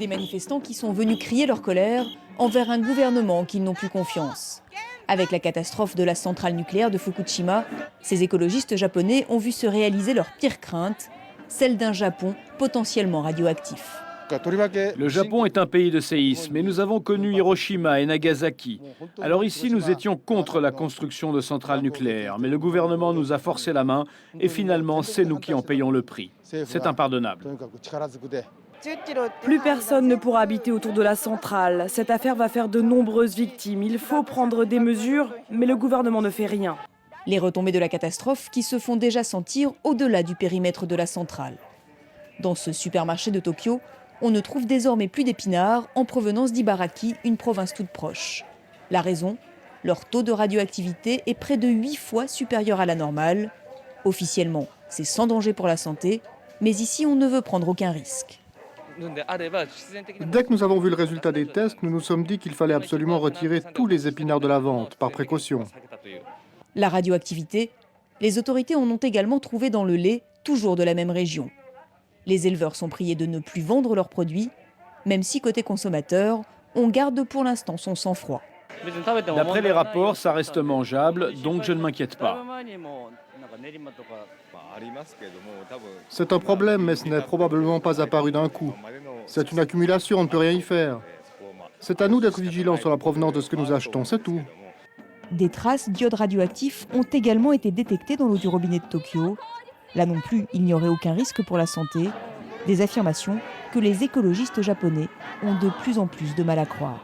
Des manifestants qui sont venus crier leur colère envers un gouvernement qu'ils n'ont plus confiance. Avec la catastrophe de la centrale nucléaire de Fukushima, ces écologistes japonais ont vu se réaliser leur pire crainte, celle d'un Japon potentiellement radioactif. Le Japon est un pays de séismes et nous avons connu Hiroshima et Nagasaki. Alors ici, nous étions contre la construction de centrales nucléaires, mais le gouvernement nous a forcé la main et finalement, c'est nous qui en payons le prix. C'est impardonnable. Plus personne ne pourra habiter autour de la centrale. Cette affaire va faire de nombreuses victimes. Il faut prendre des mesures, mais le gouvernement ne fait rien. Les retombées de la catastrophe qui se font déjà sentir au-delà du périmètre de la centrale. Dans ce supermarché de Tokyo, on ne trouve désormais plus d'épinards en provenance d'Ibaraki, une province toute proche. La raison ? Leur taux de radioactivité est près de 8 fois supérieur à la normale. Officiellement, c'est sans danger pour la santé, mais ici on ne veut prendre aucun risque. Dès que nous avons vu le résultat des tests, nous nous sommes dit qu'il fallait absolument retirer tous les épinards de la vente, par précaution. La radioactivité, les autorités en ont également trouvé dans le lait, toujours de la même région. Les éleveurs sont priés de ne plus vendre leurs produits, même si côté consommateur, on garde pour l'instant son sang-froid. D'après les rapports, ça reste mangeable, donc je ne m'inquiète pas. C'est un problème, mais ce n'est probablement pas apparu d'un coup. C'est une accumulation, on ne peut rien y faire. C'est à nous d'être vigilants sur la provenance de ce que nous achetons, c'est tout. Des traces d'iode radioactif ont également été détectées dans l'eau du robinet de Tokyo. Là non plus, il n'y aurait aucun risque pour la santé. Des affirmations que les écologistes japonais ont de plus en plus de mal à croire.